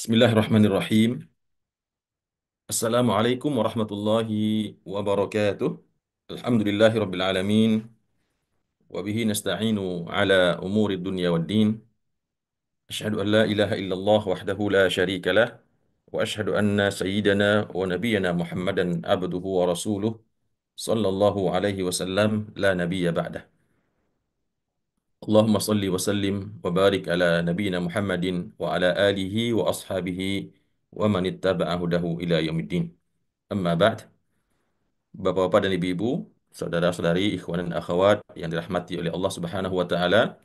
Bismillahirrahmanirrahim. Assalamualaikum warahmatullahi wabarakatuh. Alhamdulillahi rabbil alamin. Wa bihi nasta'inu ala umuri dunya wad din. Asyhadu an la ilaha illallah wahdahu la syarika lah. Wa asyhadu anna sayyidana wa nabiyyana Muhammadan abduhu wa rasuluh. Sallallahu alaihi wasallam la nabiyya ba'dah. Allahumma salli wa sallim wa barik ala nabiyyina Muhammadin wa ala alihi wa ashabihi wa man ittaba'a hudahu ila yaumiddin. Amma ba'd. Bapak-bapak dan ibu-ibu, saudara-saudari, ikhwan dan akhwat yang dirahmati oleh Allah Subhanahu wa taala.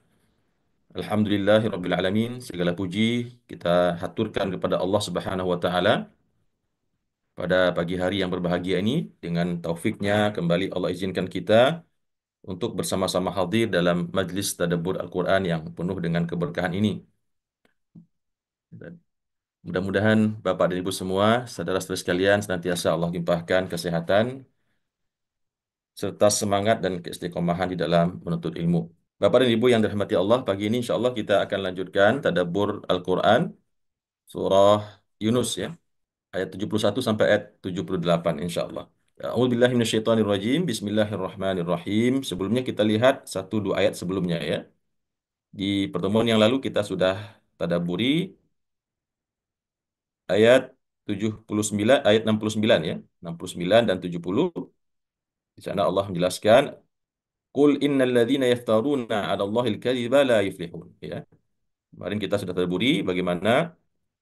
Alhamdulillahirabbil alamin, segala puji kita haturkan kepada Allah Subhanahu wa taala pada pagi hari yang berbahagia ini. Dengan taufiknya kembali Allah izinkan kita untuk bersama-sama hadir dalam majlis tadabbur Al-Qur'an yang penuh dengan keberkahan ini. Dan mudah-mudahan Bapak dan Ibu semua, saudara-saudara sekalian, senantiasa Allah limpahkan kesehatan serta semangat dan keistiqomahan di dalam menuntut ilmu. Bapak dan Ibu yang dirahmati Allah, pagi ini insya Allah kita akan lanjutkan tadabbur Al-Quran surah Yunus ya, ayat 71 sampai ayat 78 insya Allah. A'udzubillahi minasyaitonirrajim. Bismillahirrahmanirrahim. Sebelumnya kita lihat satu dua ayat sebelumnya ya. Di pertemuan yang lalu kita sudah tadabburi ayat 79, ayat 69 ya, 69 dan 70. Di sana Allah menjelaskan, Qul innal ladzina yaftaruna 'ala Allahil kadhiba la yuflihun ya. Kemarin kita sudah terburi bagaimana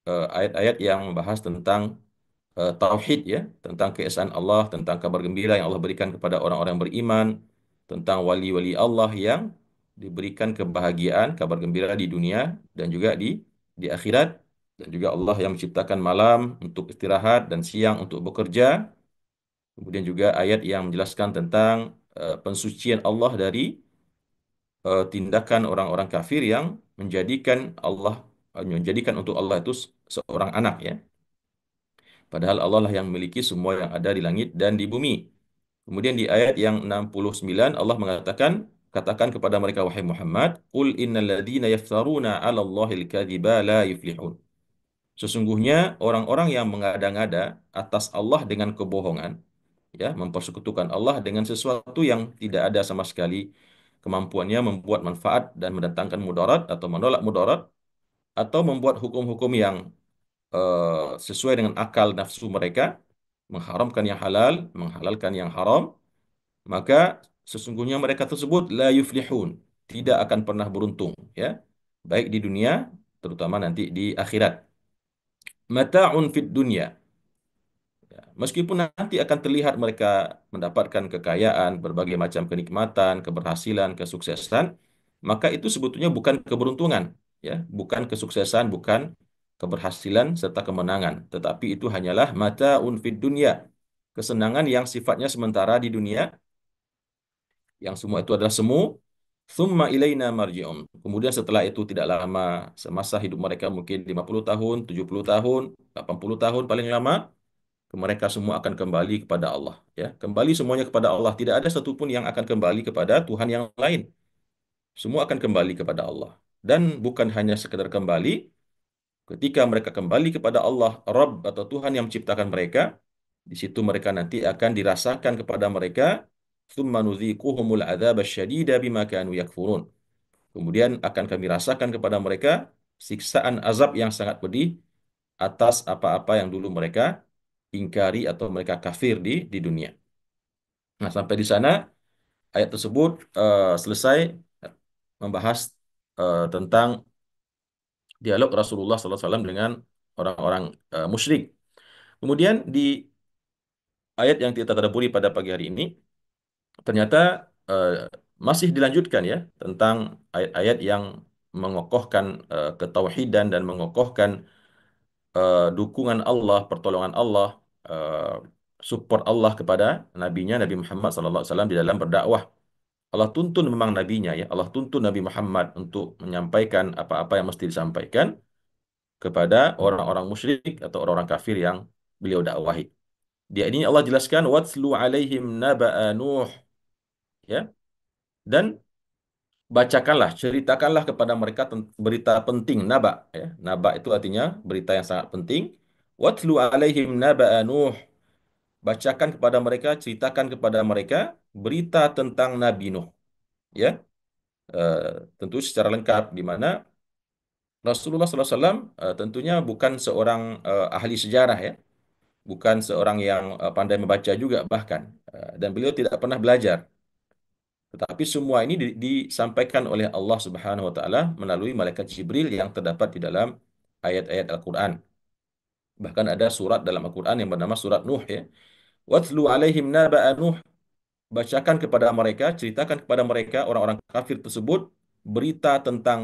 ayat-ayat yang membahas tentang tauhid ya, tentang keesaan Allah, tentang kabar gembira yang Allah berikan kepada orang-orang yang beriman, tentang wali-wali Allah yang diberikan kebahagiaan, kabar gembira di dunia dan juga di akhirat, dan juga Allah yang menciptakan malam untuk istirahat dan siang untuk bekerja. Kemudian juga ayat yang menjelaskan tentang pensucian Allah dari tindakan orang-orang kafir yang menjadikan untuk Allah itu seorang anak ya. Padahal Allah lah yang memiliki semua yang ada di langit dan di bumi. Kemudian di ayat yang 69 Allah mengatakan, katakan kepada mereka wahai Muhammad, qul innal ladzina yaftaruna 'ala Allahil kadhiba la yuflihun. Sesungguhnya orang-orang yang mengada-ngada atas Allah dengan kebohongan, ya, mempersekutukan Allah dengan sesuatu yang tidak ada sama sekali kemampuannya membuat manfaat dan mendatangkan mudarat atau menolak mudarat, atau membuat hukum-hukum yang sesuai dengan akal nafsu mereka, mengharamkan yang halal, menghalalkan yang haram, maka sesungguhnya mereka tersebut la yuflihun, tidak akan pernah beruntung, ya, baik di dunia, terutama nanti di akhirat. Mata'un fid dunya. Ya, meskipun nanti akan terlihat mereka mendapatkan kekayaan, berbagai macam kenikmatan, keberhasilan, kesuksesan, maka itu sebetulnya bukan keberuntungan, ya, bukan kesuksesan, bukan keberhasilan serta kemenangan, tetapi itu hanyalah mataun fid dunya, kesenangan yang sifatnya sementara di dunia, yang semua itu adalah semu. Thumma ilaina marji'um. Kemudian setelah itu tidak lama, semasa hidup mereka mungkin 50 tahun, 70 tahun, 80 tahun paling lama, mereka semua akan kembali kepada Allah ya, kembali semuanya kepada Allah, tidak ada satupun yang akan kembali kepada Tuhan yang lain, semua akan kembali kepada Allah. Dan bukan hanya sekedar kembali, ketika mereka kembali kepada Allah Rabb atau Tuhan yang menciptakan mereka, di situ mereka nanti akan dirasakan kepada mereka, tsumma nudziquhumul adzab asyadida bima kanu yakfurun, kemudian akan kami rasakan kepada mereka siksaan azab yang sangat pedih atas apa-apa yang dulu mereka ingkari atau mereka kafir di dunia. Nah, sampai di sana ayat tersebut selesai membahas tentang dialog Rasulullah SAW dengan orang-orang musyrik. Kemudian di ayat yang kita tadabburi pada pagi hari ini, ternyata eh, masih dilanjutkan ya, tentang ayat-ayat yang mengokohkan ketauhidan dan mengokohkan dukungan Allah, pertolongan Allah, eh, support Allah kepada nabinya Nabi Muhammad SAW di dalam berdakwah. Allah tuntun memang nabinya ya, Allah tuntun Nabi Muhammad untuk menyampaikan apa-apa yang mesti disampaikan kepada orang-orang musyrik atau orang-orang kafir yang beliau dakwahi. Dia ini Allah jelaskan watslu alaihim naba'a Nuh ya. Dan bacakanlah, ceritakanlah kepada mereka berita penting naba ya. Naba itu artinya berita yang sangat penting. Watlu alaihim naba'a Nuh. Bacakan kepada mereka, ceritakan kepada mereka berita tentang Nabi Nuh ya. Eh, tentu secara lengkap di mana Rasulullah SAW tentunya bukan seorang ahli sejarah ya, bukan seorang yang pandai membaca juga bahkan. Dan beliau tidak pernah belajar. Tetapi semua ini disampaikan oleh Allah Subhanahu wa taala melalui malaikat Jibril yang terdapat di dalam ayat-ayat Al-Qur'an. Bahkan ada surat dalam Al-Qur'an yang bernama surat Nuh ya. Watlu alaihim naba'a Nuh. Bacakan kepada mereka, ceritakan kepada mereka orang-orang kafir tersebut berita tentang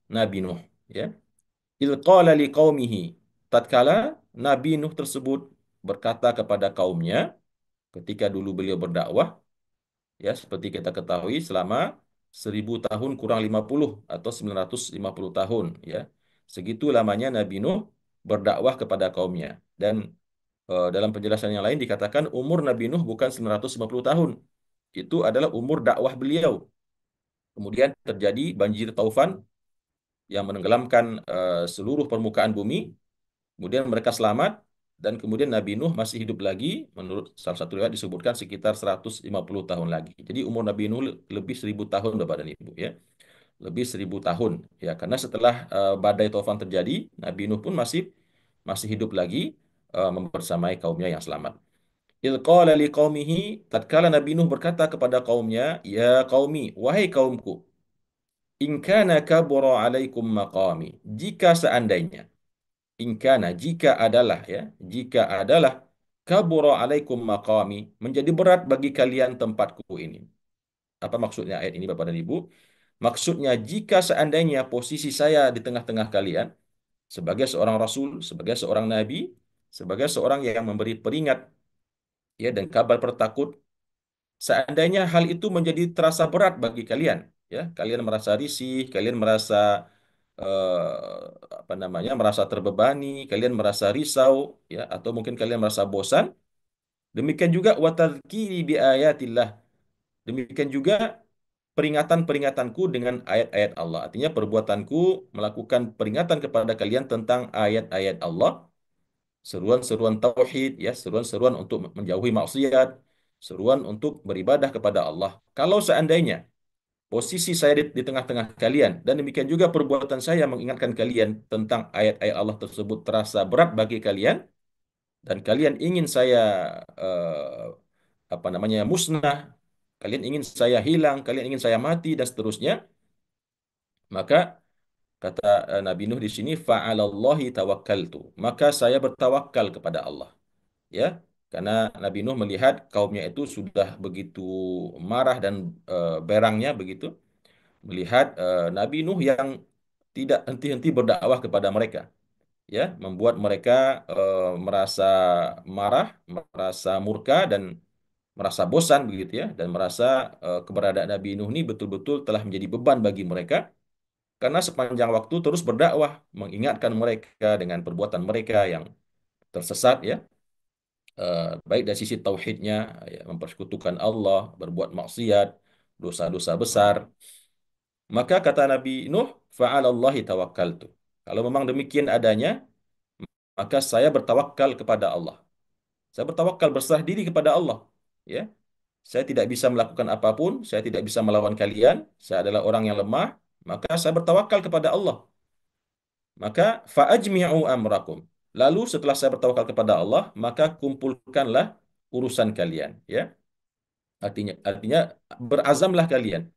Nabi Nuh ya. Il qala liqaumihi. Tatkala Nabi Nuh tersebut berkata kepada kaumnya ketika dulu beliau berdakwah, ya seperti kita ketahui selama 1000 tahun kurang 50 atau 950 tahun ya. Segitu lamanya Nabi Nuh berdakwah kepada kaumnya. Dan dalam penjelasan yang lain dikatakan umur Nabi Nuh bukan 950 tahun. Itu adalah umur dakwah beliau. Kemudian terjadi banjir taufan yang menenggelamkan seluruh permukaan bumi. Kemudian mereka selamat dan kemudian Nabi Nuh masih hidup lagi, menurut salah satu riwayat disebutkan sekitar 150 tahun lagi. Jadi umur Nabi Nuh lebih 1000 tahun Bapak dan Ibu ya. Lebih 1000 tahun ya, karena setelah badai taufan terjadi, Nabi Nuh pun masih hidup lagi membersamai kaumnya yang selamat. Il qala liqaumihi, tatkala Nabi Nuh berkata kepada kaumnya, ya qaumi, wahai kaumku, in kana kabura alaikum maqami, jika seandainya jika adalah ya, jika adalah kabura alaikum maqami, menjadi berat bagi kalian tempatku ini. Apa maksudnya ayat ini Bapak dan Ibu? Maksudnya jika seandainya posisi saya di tengah-tengah kalian sebagai seorang rasul, sebagai seorang nabi, sebagai seorang yang memberi peringat ya dan kabar pertakut, seandainya hal itu menjadi terasa berat bagi kalian, ya, kalian merasa risih, kalian merasa apa namanya, merasa terbebani, kalian merasa risau, ya, atau mungkin kalian merasa bosan. Demikian juga watadzkiri bi ayatillah. Demikian juga peringatan-peringatanku dengan ayat-ayat Allah. Artinya perbuatanku melakukan peringatan kepada kalian tentang ayat-ayat Allah, seruan-seruan tauhid, ya, seruan-seruan untuk menjauhi maksiat, seruan untuk beribadah kepada Allah. Kalau seandainya posisi saya di tengah-tengah kalian dan demikian juga perbuatan saya mengingatkan kalian tentang ayat-ayat Allah tersebut terasa berat bagi kalian dan kalian ingin saya eh, apa namanya musnah, kalian ingin saya hilang, kalian ingin saya mati dan seterusnya, maka kata Nabi Nuh di sini fa'alallahi tawakkaltu, maka saya bertawakal kepada Allah. Ya, karena Nabi Nuh melihat kaumnya itu sudah begitu marah dan berangnya begitu, melihat Nabi Nuh yang tidak henti-henti berdakwah kepada mereka, ya, membuat mereka merasa marah, merasa murka dan merasa bosan begitu ya, dan merasa keberadaan Nabi Nuh ini betul-betul telah menjadi beban bagi mereka karena sepanjang waktu terus berdakwah, mengingatkan mereka dengan perbuatan mereka yang tersesat ya, baik dari sisi tauhidnya, ya, mempersekutukan Allah, berbuat maksiat, dosa-dosa besar. Maka kata Nabi Nuh, fa'alallahi tawakkaltu. Kalau memang demikian adanya, maka saya bertawakal kepada Allah. Saya bertawakal berserah diri kepada Allah. Ya, saya tidak bisa melakukan apapun, saya tidak bisa melawan kalian, saya adalah orang yang lemah, maka saya bertawakal kepada Allah. Maka fa'ajmi'u amrakum. Lalu setelah saya bertawakal kepada Allah, maka kumpulkanlah urusan kalian, ya. Artinya berazamlah kalian.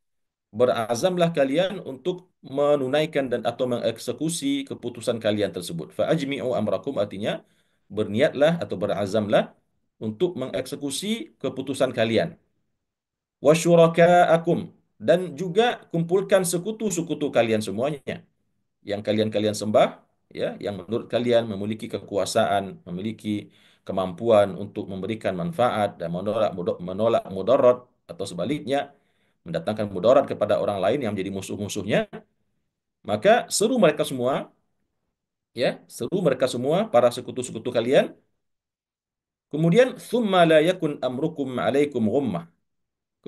Berazamlah kalian untuk menunaikan dan atau mengeksekusi keputusan kalian tersebut. Fa'ajmi'u amrakum artinya berniatlah atau berazamlah untuk mengeksekusi keputusan kalian. Wasyuraka'akum, dan juga kumpulkan sekutu-sekutu kalian semuanya yang kalian-kalian sembah, ya, yang menurut kalian memiliki kekuasaan, memiliki kemampuan untuk memberikan manfaat dan menolak mudarat atau sebaliknya mendatangkan mudarat kepada orang lain yang menjadi musuh-musuhnya, maka seru mereka semua, ya, seru mereka semua para sekutu-sekutu kalian. Kemudian thumma la yakun amrukum alaikum ghummah.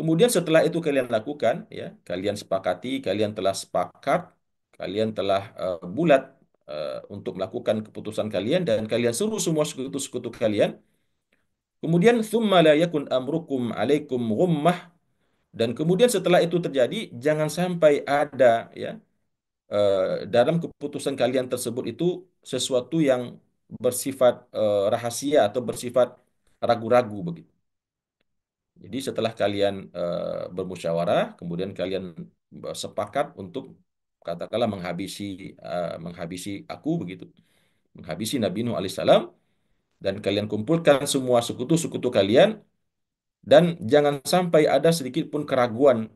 Kemudian setelah itu kalian lakukan, ya, kalian sepakati, kalian telah sepakat, kalian telah bulat untuk melakukan keputusan kalian dan kalian suruh semua sekutu-sekutu kalian. Kemudian thumma la yakun amrukum alaikum ghummah, dan kemudian setelah itu terjadi jangan sampai ada, ya, dalam keputusan kalian tersebut itu sesuatu yang bersifat rahasia atau bersifat ragu-ragu begitu. Jadi setelah kalian bermusyawarah, kemudian kalian sepakat untuk katakanlah menghabisi aku begitu, menghabisi Nabi Nuh alaihissalam, dan kalian kumpulkan semua sekutu-sekutu kalian, dan jangan sampai ada sedikit pun keraguan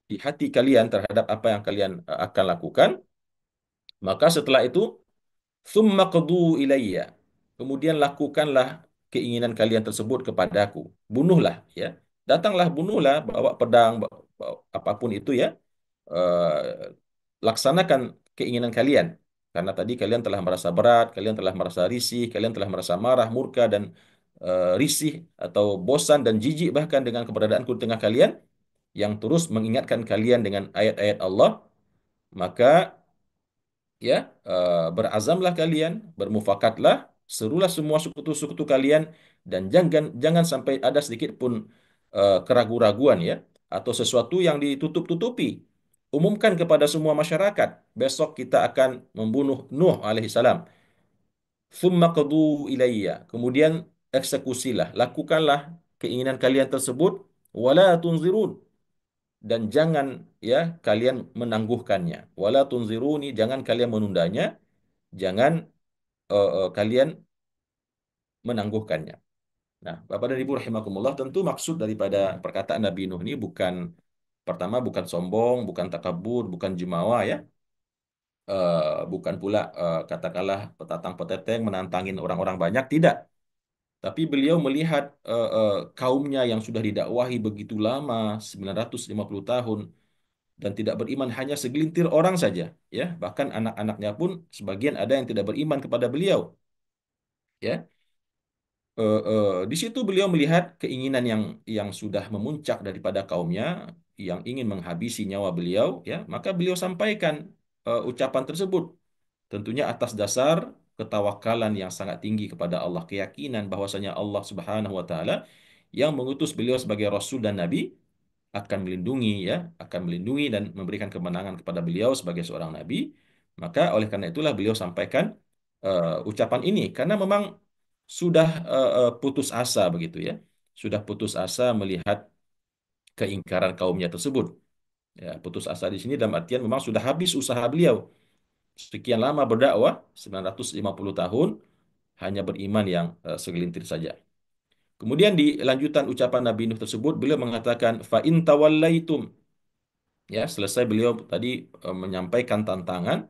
di hati kalian terhadap apa yang kalian akan lakukan. Maka setelah itu, "Tsumma qadu ilayya." Kemudian lakukanlah keinginan kalian tersebut kepadaku. Bunuhlah, ya. Datanglah, bunuhlah, bawa pedang, bawa apapun itu, ya. Laksanakan keinginan kalian. Karena tadi kalian telah merasa berat, kalian telah merasa risih, kalian telah merasa marah, murka, dan risih atau bosan dan jijik bahkan dengan keberadaanku di tengah kalian yang terus mengingatkan kalian dengan ayat-ayat Allah. Maka, ya, berazamlah kalian, bermufakatlah, serulah semua sekutu-sekutu kalian, dan jangan jangan sampai ada sedikit pun keraguan-raguan, ya, atau sesuatu yang ditutup-tutupi. Umumkan kepada semua masyarakat, besok kita akan membunuh Nuh alaihissalam. Thumma qadu ilayya. Kemudian eksekusilah, lakukanlah keinginan kalian tersebut, wala tunzirun, dan jangan, ya, kalian menangguhkannya. Wala tunziruni, jangan kalian menundanya, jangan kalian menangguhkannya. Nah, Bapak dan Ibu rahimakumullah, tentu maksud daripada perkataan Nabi Nuh ini bukan, pertama, bukan sombong, bukan takabur, bukan jumawa, ya. Bukan pula katakanlah petatang-peteteng menantangin orang-orang banyak, tidak. Tapi beliau melihat kaumnya yang sudah didakwahi begitu lama, 950 tahun, dan tidak beriman hanya segelintir orang saja, ya. Bahkan anak-anaknya pun sebagian ada yang tidak beriman kepada beliau, ya. Di situ beliau melihat keinginan yang sudah memuncak daripada kaumnya yang ingin menghabisi nyawa beliau, ya. Maka beliau sampaikan ucapan tersebut, tentunya atas dasar ketawakalan yang sangat tinggi kepada Allah, keyakinan bahwasanya Allah Subhanahu wa taala yang mengutus beliau sebagai rasul dan nabi akan melindungi, ya, akan melindungi dan memberikan kemenangan kepada beliau sebagai seorang nabi. Maka oleh karena itulah beliau sampaikan ucapan ini, karena memang sudah putus asa begitu, ya. Sudah putus asa melihat keingkaran kaumnya tersebut. Ya, putus asa di sini dalam artian memang sudah habis usaha beliau. Sekian lama berdakwah, 950 tahun, hanya beriman yang segelintir saja. Kemudian di lanjutan ucapan Nabi Nuh tersebut, beliau mengatakan, fa in tawallaitum. Ya, selesai beliau tadi menyampaikan tantangan,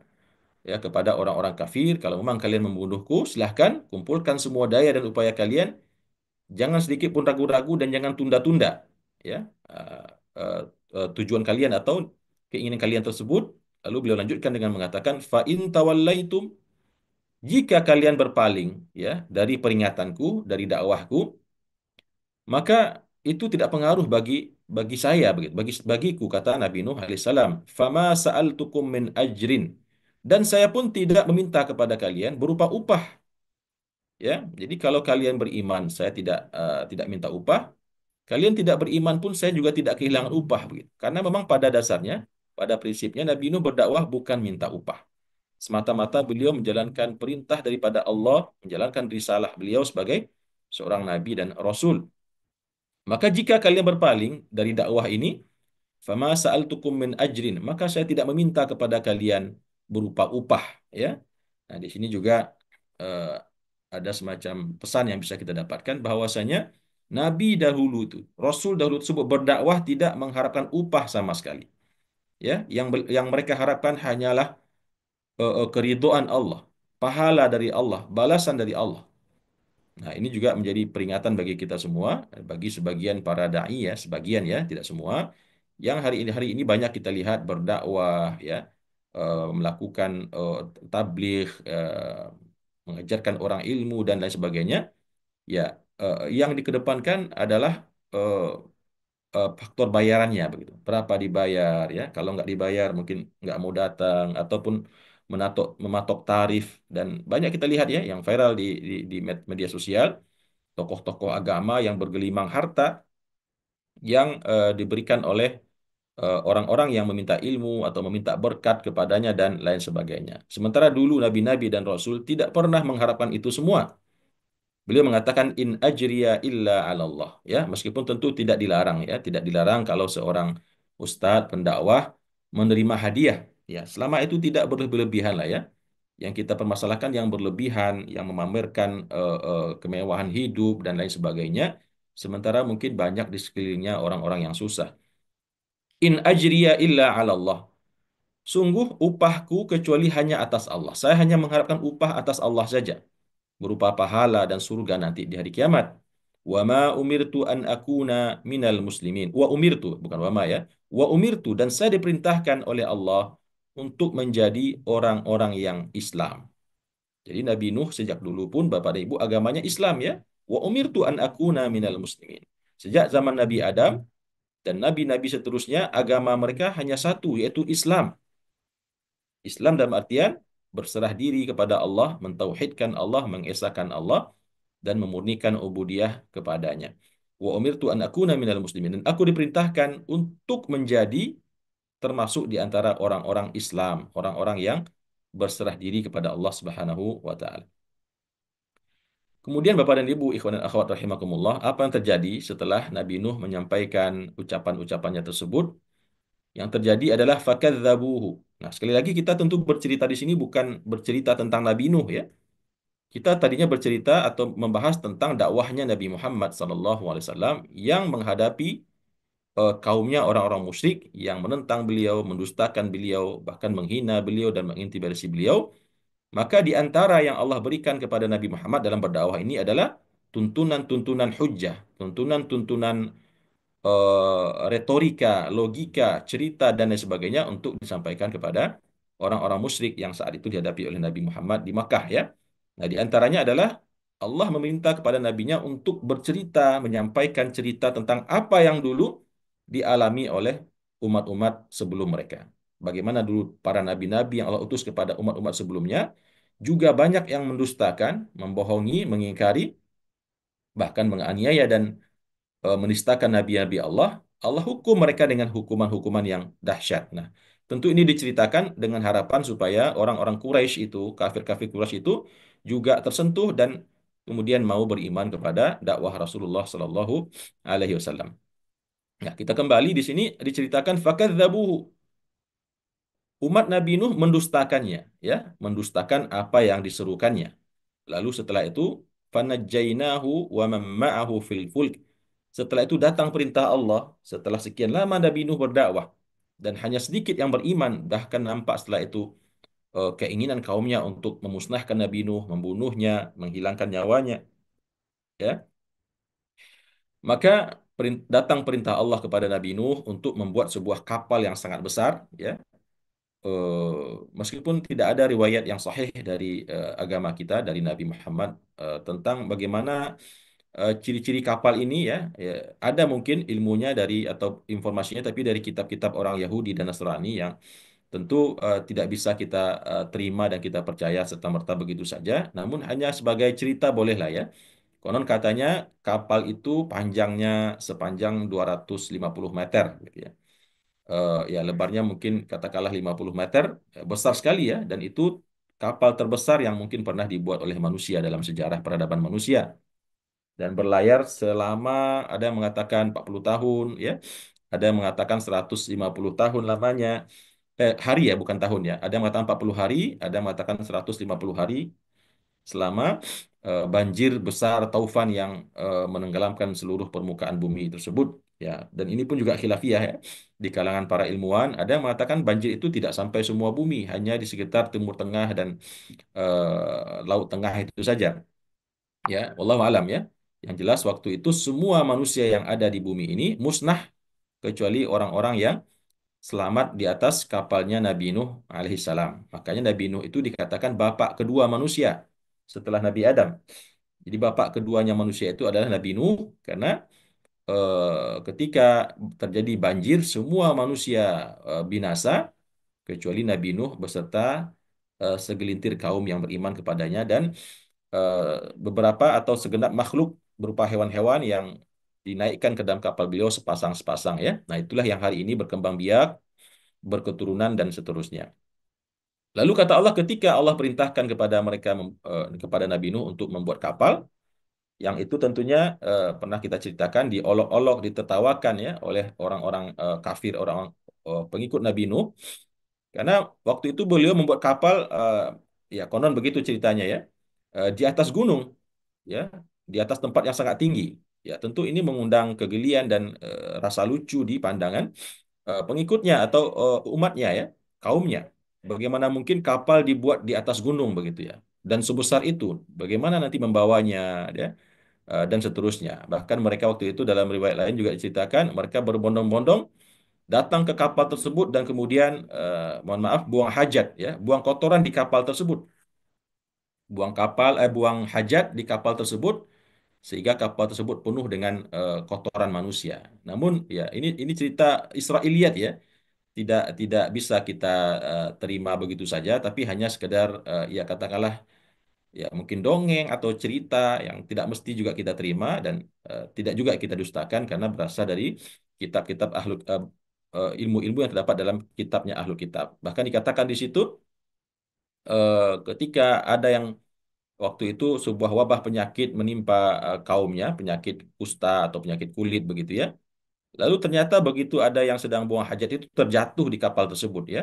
ya, kepada orang-orang kafir, kalau memang kalian membunuhku, silahkan kumpulkan semua daya dan upaya kalian, jangan sedikit pun ragu-ragu dan jangan tunda-tunda, ya, uh, uh, tujuan kalian atau keinginan kalian tersebut. Lalu beliau lanjutkan dengan mengatakan, fa in tawallaitum, jika kalian berpaling, ya, dari peringatanku, dari dakwahku, maka itu tidak pengaruh bagi saya begitu, bagiku, kata Nabi Nuh alaihissalam. Fama sa'altukum min ajrin, dan saya pun tidak meminta kepada kalian berupa upah, ya. Jadi kalau kalian beriman, saya tidak minta upah. Kalian tidak beriman pun saya juga tidak kehilangan upah begitu. Karena memang pada dasarnya, pada prinsipnya Nabi Nuh berdakwah bukan minta upah. Semata-mata beliau menjalankan perintah daripada Allah, menjalankan risalah beliau sebagai seorang nabi dan rasul. Maka jika kalian berpaling dari dakwah ini, fama sa'altukum min ajrin, maka saya tidak meminta kepada kalian berupa upah, ya. Nah, di sini juga eh, ada semacam pesan yang bisa kita dapatkan bahwasanya nabi dahulu itu, rasul dahulu tersebut berdakwah tidak mengharapkan upah sama sekali. Ya, yang mereka harapkan hanyalah keridhaan Allah, pahala dari Allah, balasan dari Allah. Nah, ini juga menjadi peringatan bagi kita semua, bagi sebagian para dai, ya, sebagian, ya, tidak semua, yang hari ini banyak kita lihat berdakwah, ya, melakukan tabligh, mengajarkan orang ilmu dan lain sebagainya. Ya, yang dikedepankan adalah faktor bayarannya begitu. Berapa dibayar ya? Kalau nggak dibayar mungkin nggak mau datang ataupun mematok tarif dan banyak kita lihat ya yang viral di media sosial tokoh-tokoh agama yang bergelimang harta yang diberikan oleh orang-orang yang meminta ilmu atau meminta berkat kepadanya dan lain sebagainya. Sementara dulu nabi-nabi dan rasul tidak pernah mengharapkan itu semua. Beliau mengatakan in ajriya illa 'ala Allah ya, meskipun tentu tidak dilarang ya, tidak dilarang kalau seorang ustadz pendakwah menerima hadiah ya, selama itu tidak berlebihan lah ya. Yang kita permasalahkan yang berlebihan, yang memamerkan kemewahan hidup dan lain sebagainya, sementara mungkin banyak di sekelilingnya orang-orang yang susah. In ajriya illa 'ala Allah. Sungguh upahku kecuali hanya atas Allah. Saya hanya mengharapkan upah atas Allah saja berupa pahala dan surga nanti di hari kiamat. Wa ma umirtu an akuna minal muslimin. Wa umirtu, bukan wa ma ya. Wa umirtu dan saya diperintahkan oleh Allah untuk menjadi orang-orang yang Islam. Jadi Nabi Nuh sejak dulu pun Bapak dan Ibu agamanya Islam ya. Wa umirtu an akuna minal muslimin. Sejak zaman Nabi Adam dan nabi-nabi seterusnya agama mereka hanya satu yaitu Islam. Islam dalam artian berserah diri kepada Allah, mentauhidkan Allah, mengesahkan Allah dan memurnikan ubudiyah kepadanya. Wa umirtu an akuna minal muslimin dan aku diperintahkan untuk menjadi termasuk di antara orang-orang Islam, orang-orang yang berserah diri kepada Allah Subhanahu wa taala. Kemudian Bapak dan Ibu, ikhwan dan akhwat rahimakumullah, apa yang terjadi setelah Nabi Nuh menyampaikan ucapan-ucapannya tersebut? Yang terjadi adalah fakadzabuhu. Nah, sekali lagi kita tentu bercerita di sini bukan bercerita tentang Nabi Nuh ya. Kita tadinya bercerita atau membahas tentang dakwahnya Nabi Muhammad SAW yang menghadapi kaumnya orang-orang musyrik yang menentang beliau, mendustakan beliau, bahkan menghina beliau dan mengintimidasi beliau. Maka di antara yang Allah berikan kepada Nabi Muhammad dalam berdakwah ini adalah tuntunan-tuntunan hujjah, tuntunan-tuntunan retorika, logika, cerita dan lain sebagainya untuk disampaikan kepada orang-orang musyrik yang saat itu dihadapi oleh Nabi Muhammad di Makkah ya. Nah, di antaranya adalah Allah meminta kepada nabinya untuk bercerita, menyampaikan cerita tentang apa yang dulu dialami oleh umat-umat sebelum mereka. Bagaimana dulu para nabi-nabi yang Allah utus kepada umat-umat sebelumnya juga banyak yang mendustakan, membohongi, mengingkari, bahkan menganiaya dan menistakan nabi-nabi Allah, Allah hukum mereka dengan hukuman-hukuman yang dahsyat. Nah, tentu ini diceritakan dengan harapan supaya orang-orang Quraisy itu, kafir-kafir Quraisy itu juga tersentuh dan kemudian mau beriman kepada dakwah Rasulullah Sallallahu Alaihi Wasallam. Nah, kita kembali di sini diceritakan fakadzabuhu. Umat Nabi Nuh mendustakannya, ya, mendustakan apa yang diserukannya. Lalu setelah itu fanajjainahu wa man ma'ahu fil fulk. Setelah itu datang perintah Allah setelah sekian lama Nabi Nuh berdakwah dan hanya sedikit yang beriman, bahkan nampak setelah itu keinginan kaumnya untuk memusnahkan Nabi Nuh, membunuhnya, menghilangkan nyawanya, ya. Maka datang perintah Allah kepada Nabi Nuh untuk membuat sebuah kapal yang sangat besar, ya. Meskipun tidak ada riwayat yang sahih dari agama kita dari Nabi Muhammad tentang bagaimana ciri-ciri kapal ini ya, ya, ada mungkin ilmunya dari atau informasinya tapi dari kitab-kitab orang Yahudi dan Nasrani yang tentu tidak bisa kita terima dan kita percaya serta-merta begitu saja. Namun hanya sebagai cerita bolehlah ya. Konon katanya kapal itu panjangnya sepanjang 250 meter gitu ya. Ya lebarnya mungkin katakanlah 50 meter, besar sekali ya dan itu kapal terbesar yang mungkin pernah dibuat oleh manusia dalam sejarah peradaban manusia dan berlayar selama ada yang mengatakan 40 tahun ya, ada yang mengatakan 150 tahun lamanya. Hari ya bukan tahun ya. Ada yang mengatakan 40 hari, ada yang mengatakan 150 hari selama banjir besar taufan yang menenggelamkan seluruh permukaan bumi tersebut ya. Dan ini pun juga khilafiyah ya. Di kalangan para ilmuwan ada yang mengatakan banjir itu tidak sampai semua bumi, hanya di sekitar Timur Tengah dan Laut Tengah itu saja. Ya, wallahu alam ya. Yang jelas waktu itu semua manusia yang ada di bumi ini musnah kecuali orang-orang yang selamat di atas kapalnya Nabi Nuh alaihissalam. Makanya Nabi Nuh itu dikatakan bapak kedua manusia setelah Nabi Adam. Jadi bapak keduanya manusia itu adalah Nabi Nuh karena ketika terjadi banjir, semua manusia binasa kecuali Nabi Nuh beserta segelintir kaum yang beriman kepadanya dan eh, beberapa atau segenap makhluk berupa hewan-hewan yang dinaikkan ke dalam kapal beliau sepasang-sepasang ya. Nah, itulah yang hari ini berkembang biak, berketurunan dan seterusnya. Lalu kata Allah ketika Allah perintahkan kepada mereka kepada Nabi Nuh untuk membuat kapal, yang itu tentunya pernah kita ceritakan diolok-olok, ditertawakan ya oleh orang-orang kafir, orang pengikut Nabi Nuh, karena waktu itu beliau membuat kapal ya konon begitu ceritanya ya, di atas gunung ya, di atas tempat yang sangat tinggi. Ya, tentu ini mengundang kegelian dan rasa lucu di pandangan pengikutnya atau umatnya ya, kaumnya. Bagaimana mungkin kapal dibuat di atas gunung begitu ya? Dan sebesar itu, bagaimana nanti membawanya ya? Dan seterusnya. Bahkan mereka waktu itu dalam riwayat lain juga diceritakan mereka berbondong-bondong datang ke kapal tersebut dan kemudian mohon maaf buang hajat ya, buang kotoran di kapal tersebut. Buang hajat di kapal tersebut sehingga kapal tersebut penuh dengan kotoran manusia. Namun ya ini cerita Israiliyat ya, tidak bisa kita terima begitu saja, tapi hanya sekedar ya katakanlah ya mungkin dongeng atau cerita yang tidak mesti juga kita terima dan tidak juga kita dustakan karena berasal dari kitab-kitab ilmu-ilmu yang terdapat dalam kitabnya ahlu kitab. Bahkan dikatakan di situ ketika ada yang waktu itu sebuah wabah penyakit menimpa kaumnya, penyakit kusta atau penyakit kulit begitu ya. Lalu ternyata begitu ada yang sedang buang hajat itu terjatuh di kapal tersebut ya.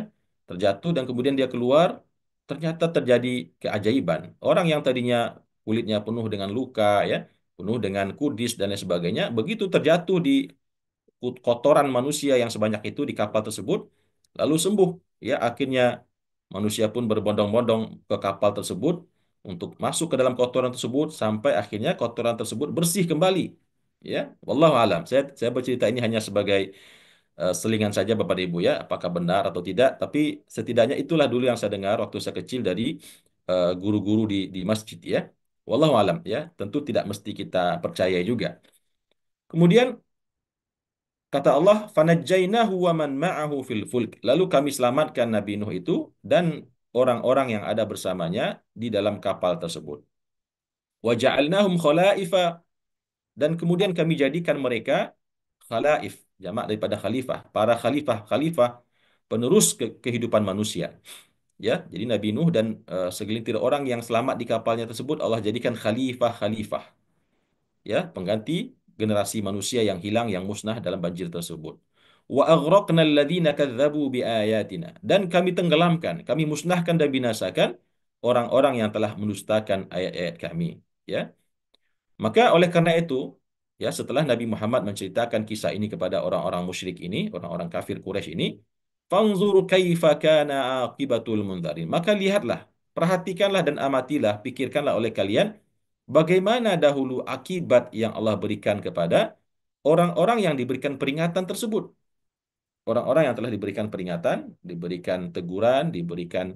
Terjatuh dan kemudian dia keluar, ternyata terjadi keajaiban. Orang yang tadinya kulitnya penuh dengan luka ya, penuh dengan kudis dan lain sebagainya, begitu terjatuh di kotoran manusia yang sebanyak itu di kapal tersebut, lalu sembuh. Ya, akhirnya manusia pun berbondong-bondong ke kapal tersebut untuk masuk ke dalam kotoran tersebut sampai akhirnya kotoran tersebut bersih kembali. Ya, wallahu alam. Saya bercerita ini hanya sebagai selingan saja Bapak dan Ibu ya, apakah benar atau tidak, tapi setidaknya itulah dulu yang saya dengar waktu saya kecil dari guru-guru di masjid ya. Wallahu alam ya, tentu tidak mesti kita percaya juga. Kemudian kata Allah, "Fanajjainahu wa man ma'ahu fil fulk." Lalu kami selamatkan Nabi Nuh itu dan orang-orang yang ada bersamanya di dalam kapal tersebut. Wa ja'alnahum khalaifa dan kemudian kami jadikan mereka khalaif, jamak daripada khalifah, para khalifah penerus kehidupan manusia. Ya, jadi Nabi Nuh dan segelintir orang yang selamat di kapalnya tersebut Allah jadikan khalifah-khalifah, ya, pengganti generasi manusia yang hilang yang musnah dalam banjir tersebut. Wa aghraqna alladhina kadzdzabu biayatina dan kami tenggelamkan, kami musnahkan dan binasakan orang-orang yang telah mendustakan ayat-ayat kami, ya. Maka oleh karena itu, ya setelah Nabi Muhammad menceritakan kisah ini kepada orang-orang musyrik ini, orang-orang kafir Quraisy ini, fanzur kaifa kana aqibatul mundarin. Maka lihatlah, perhatikanlah dan amatilah, pikirkanlah oleh kalian bagaimana dahulu akibat yang Allah berikan kepada orang-orang yang diberikan peringatan tersebut. Orang-orang yang telah diberikan peringatan, diberikan teguran, diberikan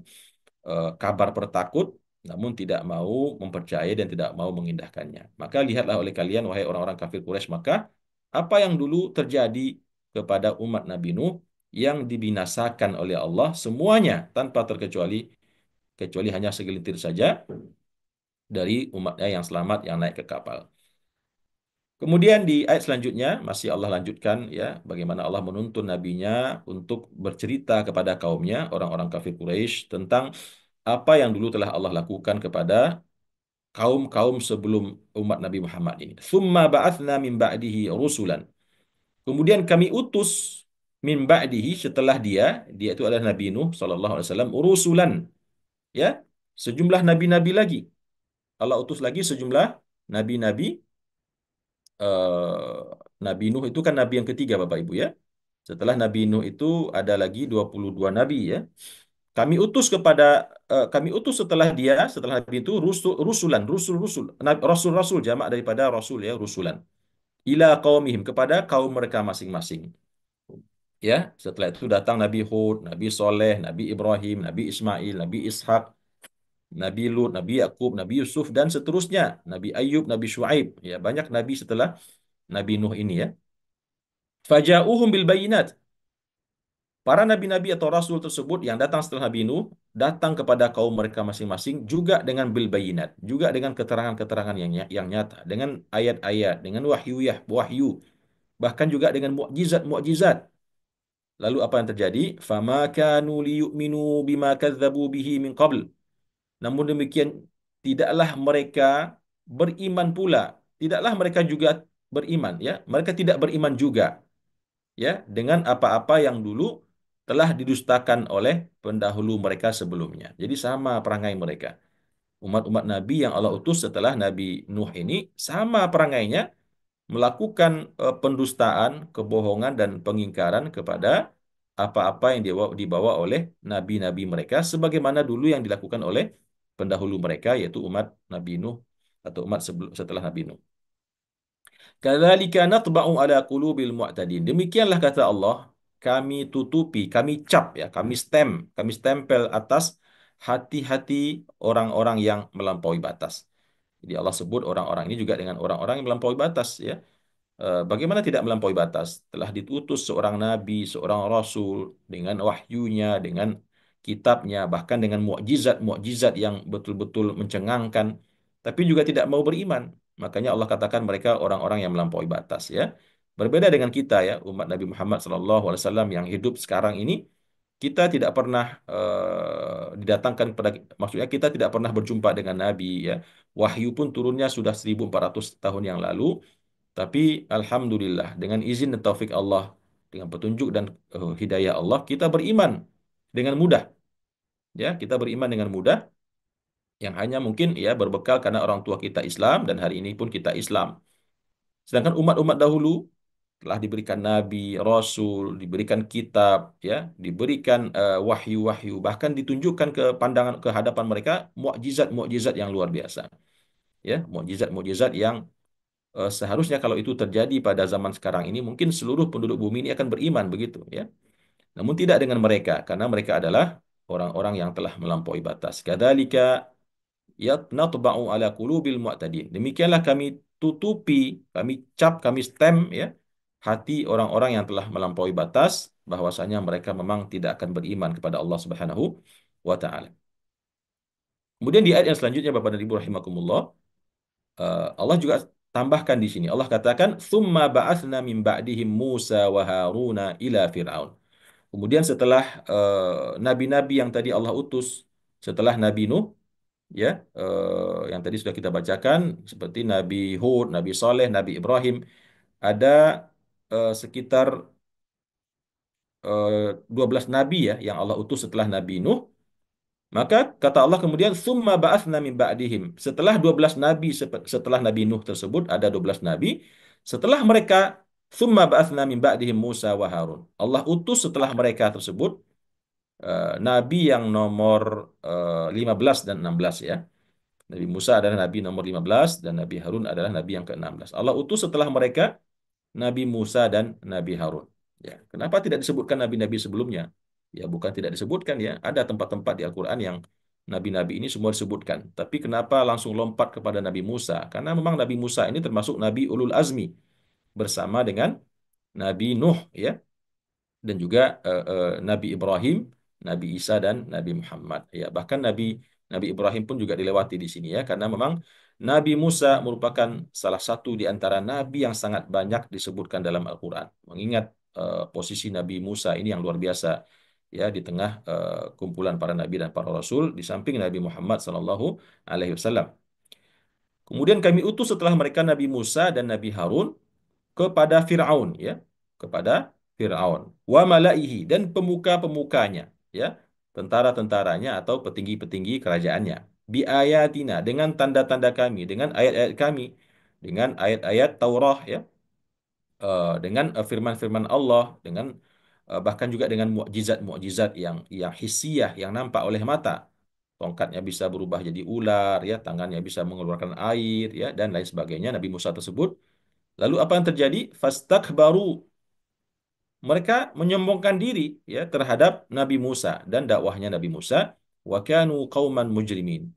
kabar pertakut, namun tidak mau mempercayai dan tidak mau mengindahkannya. Maka lihatlah oleh kalian, wahai orang-orang kafir Quraisy, maka apa yang dulu terjadi kepada umat Nabi Nuh yang dibinasakan oleh Allah semuanya tanpa terkecuali, kecuali hanya segelintir saja dari umatnya yang selamat yang naik ke kapal. Kemudian di ayat selanjutnya masih Allah lanjutkan ya bagaimana Allah menuntun nabinya untuk bercerita kepada kaumnya orang-orang kafir Quraisy tentang apa yang dulu telah Allah lakukan kepada kaum-kaum sebelum umat Nabi Muhammad ini. Summa ba'athna min ba'dihi rusulan. Kemudian kami utus min ba'dihi setelah dia itu adalah Nabi Nuh sallallahu alaihi wasallam rusulan ya, sejumlah nabi-nabi lagi. Allah utus lagi sejumlah nabi-nabi. eh, Nabi Nuh itu kan nabi yang ketiga Bapak Ibu ya. Setelah Nabi Nuh itu ada lagi 22 nabi ya. Kami utus setelah Nabi itu rusul rasul jamak daripada rasul ya, rusulan ila qaumihim kepada kaum mereka masing-masing. Ya, setelah itu datang Nabi Hud, Nabi Soleh, Nabi Ibrahim, Nabi Ismail, Nabi Ishak, Nabi Lut, Nabi Yakub, Nabi Yusuf dan seterusnya, Nabi Ayub, Nabi Shu'aib. Ya, banyak nabi setelah Nabi Nuh ini ya. Faja'uhum bil bayinat. Para nabi-nabi atau rasul tersebut yang datang setelah Nabi Nuh datang kepada kaum mereka masing-masing juga dengan bil bayinat, juga dengan keterangan-keterangan yang nyata, dengan ayat-ayat, dengan wahyu, bahkan juga dengan mukjizat-mukjizat. Lalu apa yang terjadi? Fama kanu liyu'minu bima kadzabu bihi min qabl. Namun demikian tidaklah mereka beriman pula. Tidaklah mereka juga beriman ya. Mereka tidak beriman juga ya dengan apa-apa yang dulu telah didustakan oleh pendahulu mereka sebelumnya. Jadi sama perangai mereka. Umat-umat Nabi yang Allah utus setelah Nabi Nuh ini sama perangainya melakukan pendustaan, kebohongan dan pengingkaran kepada apa-apa yang dibawa oleh nabi-nabi mereka sebagaimana dulu yang dilakukan oleh pendahulu mereka yaitu umat Nabi Nuh atau umat setelah Nabi Nuh. Kadzalika natba'u ala qulubil mu'tadin. Demikianlah kata Allah, kami tutupi, kami cap ya, kami stempel atas hati-hati orang-orang yang melampaui batas. Jadi Allah sebut orang-orang ini juga dengan orang-orang yang melampaui batas ya. Bagaimana tidak melampaui batas? Telah diutus seorang nabi, seorang rasul dengan wahyunya, dengan kitabnya, bahkan dengan mukjizat-mukjizat yang betul-betul mencengangkan, tapi juga tidak mau beriman. Makanya Allah katakan mereka orang-orang yang melampaui batas ya. Berbeda dengan kita ya, umat Nabi Muhammad SAW yang hidup sekarang ini, kita tidak pernah didatangkan kepada, maksudnya kita tidak pernah berjumpa dengan Nabi ya. Wahyu pun turunnya sudah 1400 tahun yang lalu. Tapi alhamdulillah dengan izin dan taufik Allah, dengan petunjuk dan hidayah Allah, kita beriman dengan mudah. Ya, kita beriman dengan mudah yang hanya mungkin ya berbekal karena orang tua kita Islam dan hari ini pun kita Islam. Sedangkan umat-umat dahulu telah diberikan nabi, rasul, diberikan kitab, ya, diberikan wahyu-wahyu, bahkan ditunjukkan ke pandangan ke hadapan mereka mukjizat-mukjizat yang luar biasa. Ya, mukjizat-mukjizat yang seharusnya kalau itu terjadi pada zaman sekarang ini, mungkin seluruh penduduk bumi ini akan beriman begitu ya. Namun tidak dengan mereka, karena mereka adalah orang-orang yang telah melampaui batas. Kadzalika natba'u ala qulubil mu'tadin. Demikianlah kami tutupi, kami cap, kami stem ya hati orang-orang yang telah melampaui batas bahwasanya mereka memang tidak akan beriman kepada Allah Subhanahu wa taala. Kemudian di ayat yang selanjutnya Bapak dan Ibu rahimakumullah, Allah juga tambahkan di sini. Allah katakan, "Tsumma ba'atsna min ba'dihim Musa wa Haruna ila Fir'aun." Kemudian setelah nabi-nabi yang tadi Allah utus, setelah Nabi Nuh, ya, yang tadi sudah kita bacakan, seperti Nabi Hud, Nabi Saleh, Nabi Ibrahim, ada sekitar 12 nabi ya yang Allah utus setelah Nabi Nuh. Maka kata Allah kemudian summa ba'atsna min ba'dihim. Setelah 12 nabi setelah Nabi Nuh tersebut ada 12 nabi. Setelah mereka summa ba'atsna min ba'dihim Musa wa Harun. Allah utus setelah mereka tersebut nabi yang nomor 15 dan 16 ya. Nabi Musa adalah nabi nomor 15 dan Nabi Harun adalah nabi yang ke-16. Allah utus setelah mereka Nabi Musa dan Nabi Harun. Ya, kenapa tidak disebutkan nabi-nabi sebelumnya? Ya, bukan tidak disebutkan ya. Ada tempat-tempat di Al-Quran yang nabi-nabi ini semua disebutkan. Tapi kenapa langsung lompat kepada Nabi Musa? Karena memang Nabi Musa ini termasuk Nabi Ulul Azmi bersama dengan Nabi Nuh ya dan juga Nabi Ibrahim, Nabi Isa dan Nabi Muhammad. Ya, bahkan Nabi Ibrahim pun juga dilewati di sini ya karena memang Nabi Musa merupakan salah satu di antara nabi yang sangat banyak disebutkan dalam Al-Qur'an. Mengingat posisi Nabi Musa ini yang luar biasa ya di tengah kumpulan para nabi dan para rasul di samping Nabi Muhammad sallallahu alaihi wasallam. Kemudian kami utus setelah mereka Nabi Musa dan Nabi Harun kepada Fir'aun ya, kepada Fir'aun wa malaihi dan pemuka-pemukanya ya, tentara-tentaranya atau petinggi-petinggi kerajaannya bi ayatina dengan tanda-tanda kami, dengan ayat-ayat kami, dengan ayat-ayat Taurat ya, dengan firman-firman Allah, dengan bahkan juga dengan mukjizat-mukjizat yang hissiyah yang nampak oleh mata. Tongkatnya bisa berubah jadi ular ya, tangannya bisa mengeluarkan air ya dan lain sebagainya Nabi Musa tersebut. Lalu apa yang terjadi? Fastakbaru. Mereka menyombongkan diri ya terhadap Nabi Musa dan dakwahnya Nabi Musa. Wa kanu qauman mujrimin.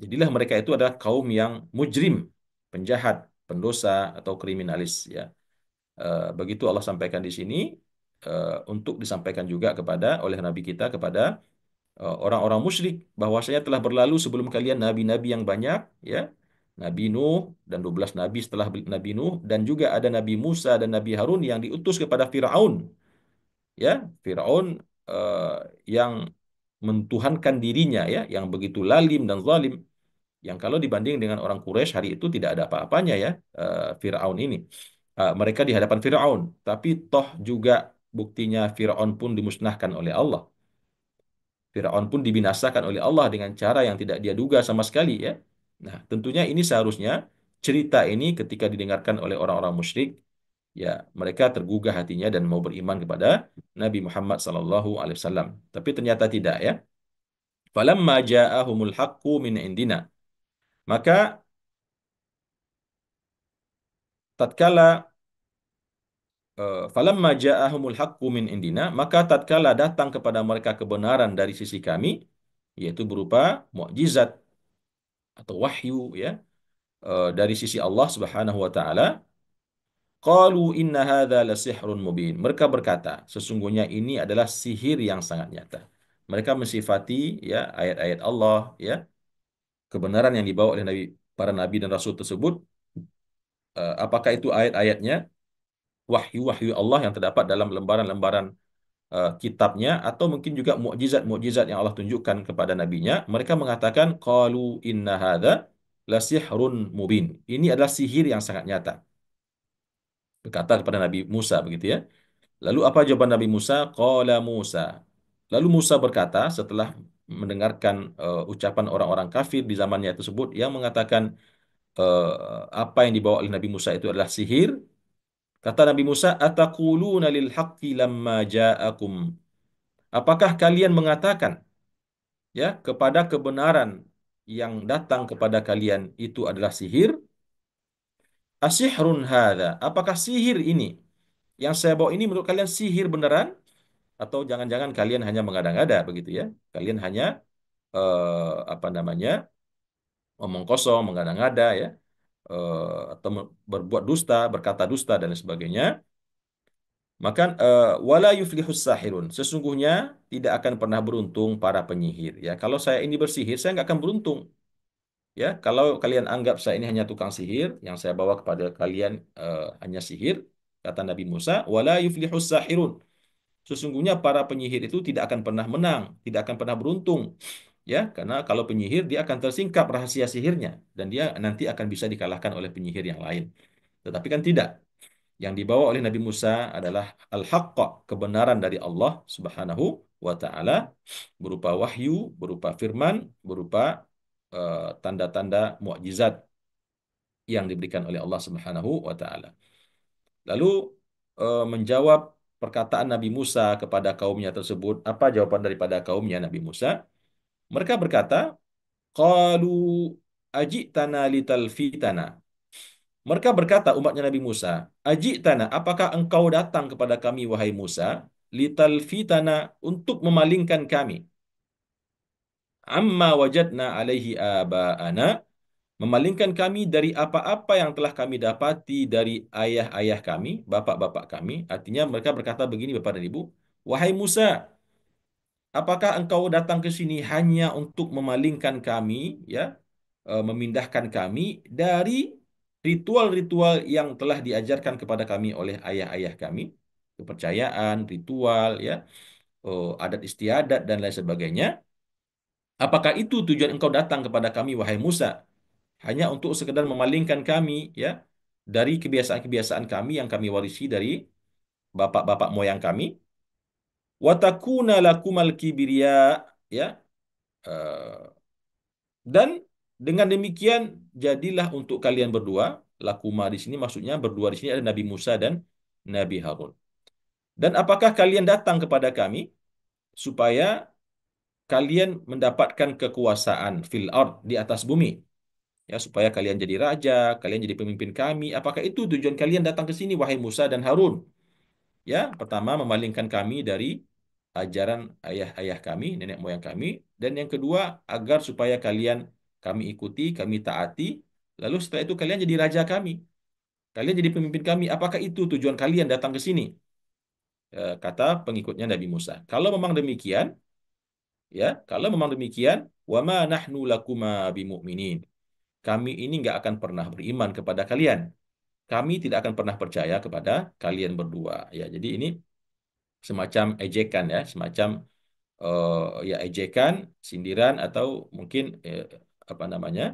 Jadilah mereka itu adalah kaum yang mujrim, penjahat. pendosa atau kriminalis ya. Begitu Allah sampaikan di sini untuk disampaikan juga kepada oleh Nabi kita kepada orang-orang musyrik bahwasanya telah berlalu sebelum kalian nabi-nabi yang banyak ya. Nabi Nuh dan 12 nabi setelah Nabi Nuh dan juga ada Nabi Musa dan Nabi Harun yang diutus kepada Firaun ya. Firaun eh, yang mentuhankan dirinya ya, yang begitu lalim dan zalim yang kalau dibanding dengan orang Quraisy hari itu tidak ada apa-apanya ya Firaun ini. Mereka di hadapan Firaun, tapi toh juga buktinya Firaun pun dimusnahkan oleh Allah. Firaun pun dibinasakan oleh Allah dengan cara yang tidak dia duga sama sekali ya. Nah, tentunya ini seharusnya cerita ini ketika didengarkan oleh orang-orang musyrik, ya mereka tergugah hatinya dan mau beriman kepada Nabi Muhammad SAW. Tapi ternyata tidak ya. Falamma ja'ahumul haqqu min indina. Maka tatkala falamma ja'ahumul haqqu min indina, maka tatkala datang kepada mereka kebenaran dari sisi kami, yaitu berupa mukjizat atau wahyu ya dari sisi Allah Subhanahu wa taala, qalu inna hadza lasihrun mubin. Mereka berkata, sesungguhnya ini adalah sihir yang sangat nyata. Mereka mensifati ya ayat-ayat Allah ya, kebenaran yang dibawa oleh para nabi dan rasul tersebut, apakah itu ayat-ayatnya, wahyu-wahyu Allah yang terdapat dalam lembaran-lembaran kitabnya atau mungkin juga mukjizat-mukjizat yang Allah tunjukkan kepada nabinya. Mereka mengatakan qalu inna hadza lasihrun mubin. Ini adalah sihir yang sangat nyata. Berkata kepada Nabi Musa begitu ya. Lalu apa jawaban Nabi Musa? Qala Musa. Lalu Musa berkata setelah mendengarkan ucapan orang-orang kafir di zamannya tersebut yang mengatakan apa yang dibawa oleh Nabi Musa itu adalah sihir. Kata Nabi Musa, "Ataquluna lil haqqi lamma ja'akum?" Apakah kalian mengatakan ya kepada kebenaran yang datang kepada kalian itu adalah sihir? Asihrun hadza? Apakah sihir ini yang saya bawa ini menurut kalian sihir beneran? Atau jangan-jangan kalian hanya mengada-ngada begitu ya? Kalian hanya apa namanya omong kosong, mengada-ngada ya, atau berbuat dusta, berkata dusta dan lain sebagainya. Maka wala yuflihus sahirun. Sesungguhnya tidak akan pernah beruntung para penyihir. Ya, kalau saya ini bersihir, saya nggak akan beruntung. Ya, kalau kalian anggap saya ini hanya tukang sihir, yang saya bawa kepada kalian hanya sihir, kata Nabi Musa, wala yuflihus sahirun. Sesungguhnya para penyihir itu tidak akan pernah menang, tidak akan pernah beruntung. Ya, karena kalau penyihir dia akan tersingkap rahasia sihirnya dan dia nanti akan bisa dikalahkan oleh penyihir yang lain. Tetapi kan tidak. Yang dibawa oleh Nabi Musa adalah al-haqqa, kebenaran dari Allah Subhanahu wa taala berupa wahyu, berupa firman, berupa tanda-tanda mukjizat yang diberikan oleh Allah Subhanahu wa taala. Lalu menjawab perkataan Nabi Musa kepada kaumnya tersebut, apa jawaban daripada kaumnya Nabi Musa? Mereka berkata, qalu ajitana litalfitana. Mereka berkata umatnya Nabi Musa, ajitana, apakah engkau datang kepada kami wahai Musa, litalfitana untuk memalingkan kami, amma wajadna alaihi aba'ana, memalingkan kami dari apa-apa yang telah kami dapati dari ayah-ayah kami, bapak-bapak kami. Artinya mereka berkata begini Bapak dan Ibu, wahai Musa, apakah engkau datang ke sini hanya untuk memalingkan kami, ya, memindahkan kami dari ritual-ritual yang telah diajarkan kepada kami oleh ayah-ayah kami, kepercayaan, ritual, ya, adat istiadat dan lain sebagainya. Apakah itu tujuan engkau datang kepada kami, wahai Musa? Hanya untuk sekedar memalingkan kami, ya, dari kebiasaan-kebiasaan kami yang kami warisi dari bapak-bapak moyang kami. Watakuna lakumal kibriya, ya. eh, Dan dengan demikian jadilah untuk kalian berdua, lakuma di sini maksudnya berdua di sini ada Nabi Musa dan Nabi Harun. Dan apakah kalian datang kepada kami supaya kalian mendapatkan kekuasaan fil ard di atas bumi? Ya, supaya kalian jadi raja, kalian jadi pemimpin kami. Apakah itu tujuan kalian datang ke sini, wahai Musa dan Harun? Ya, pertama memalingkan kami dari ajaran ayah-ayah kami, nenek moyang kami, dan yang kedua agar supaya kami ikuti, kami taati, lalu setelah itu kalian jadi raja kami. Kalian jadi pemimpin kami. Apakah itu tujuan kalian datang ke sini? Kata pengikutnya Nabi Musa. Kalau memang demikian, ya, kalau memang demikian, wa ma nahnu lakuma bimu'minin. Kami ini nggak akan pernah beriman kepada kalian. Kami tidak akan pernah percaya kepada kalian berdua. Ya, jadi ini semacam ejekan ya, semacam ya ejekan, sindiran atau mungkin apa namanya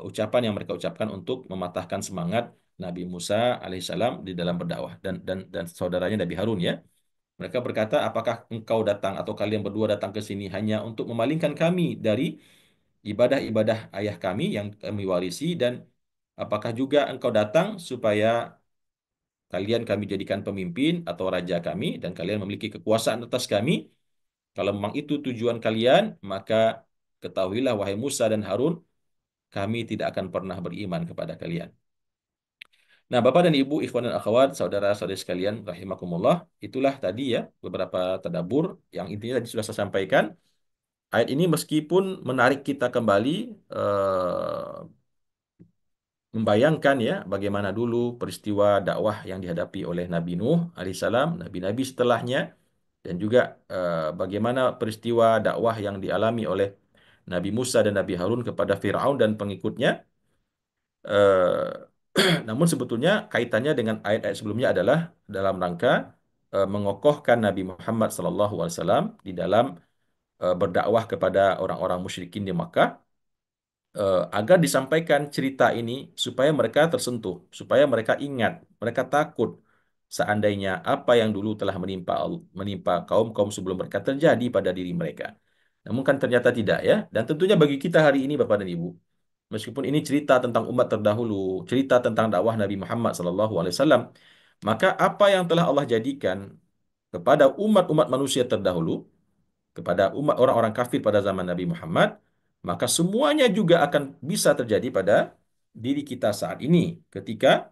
ucapan yang mereka ucapkan untuk mematahkan semangat Nabi Musa alaihissalam di dalam berdakwah dan saudaranya Nabi Harun ya. Mereka berkata, apakah engkau datang atau kalian berdua datang ke sini hanya untuk memalingkan kami dari ibadah-ibadah ayah kami yang kami warisi dan apakah juga engkau datang supaya kalian kami jadikan pemimpin atau raja kami dan kalian memiliki kekuasaan atas kami? Kalau memang itu tujuan kalian, maka ketahuilah wahai Musa dan Harun, kami tidak akan pernah beriman kepada kalian. Nah, Bapak dan Ibu, ikhwan dan akhwat, saudara-saudari sekalian, rahimakumullah, itulah tadi ya beberapa tadabur yang intinya tadi sudah saya sampaikan. Ayat ini meskipun menarik kita kembali membayangkan ya bagaimana dulu peristiwa dakwah yang dihadapi oleh Nabi Nuh alaihissalam, nabi-nabi setelahnya, dan juga bagaimana peristiwa dakwah yang dialami oleh Nabi Musa dan Nabi Harun kepada Firaun dan pengikutnya. Eh, Namun sebetulnya kaitannya dengan ayat-ayat sebelumnya adalah dalam rangka mengokohkan Nabi Muhammad SAW di dalam berdakwah kepada orang-orang musyrikin di Makkah agar disampaikan cerita ini supaya mereka tersentuh, supaya mereka ingat, mereka takut seandainya apa yang dulu telah menimpa kaum-kaum sebelum mereka terjadi pada diri mereka. Namun kan ternyata tidak ya. Dan tentunya bagi kita hari ini Bapak dan Ibu, meskipun ini cerita tentang umat terdahulu, cerita tentang dakwah Nabi Muhammad SAW, maka apa yang telah Allah jadikan kepada umat-umat manusia terdahulu, kepada umat orang-orang kafir pada zaman Nabi Muhammad, maka semuanya juga akan bisa terjadi pada diri kita saat ini ketika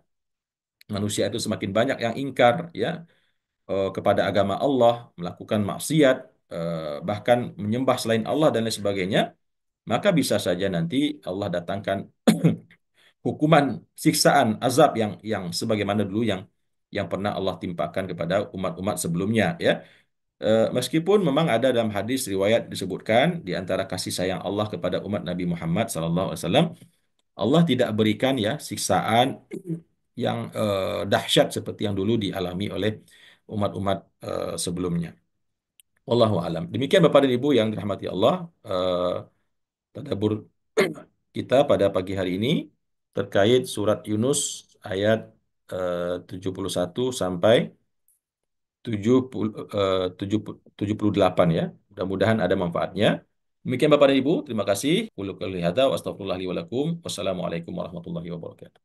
manusia itu semakin banyak yang ingkar ya kepada agama Allah, melakukan maksiat, bahkan menyembah selain Allah dan lain sebagainya, maka bisa saja nanti Allah datangkan hukuman, siksaan, azab yang sebagaimana dulu yang pernah Allah timpakan kepada umat-umat sebelumnya ya. Meskipun memang ada dalam hadis riwayat disebutkan di antara kasih sayang Allah kepada umat Nabi Muhammad SAW, Allah tidak berikan ya siksaan yang dahsyat seperti yang dulu dialami oleh umat-umat sebelumnya. Wallahu alam. Demikian Bapak dan Ibu yang dirahmati Allah, tadabbur kita pada pagi hari ini terkait surat Yunus ayat 71 sampai 78 ya. Mudah-mudahan ada manfaatnya. Demikian Bapak dan Ibu, terima kasih. Qul qouli hadza wa astaghfirullah li wa lakum. Wassalamualaikum warahmatullahi wabarakatuh.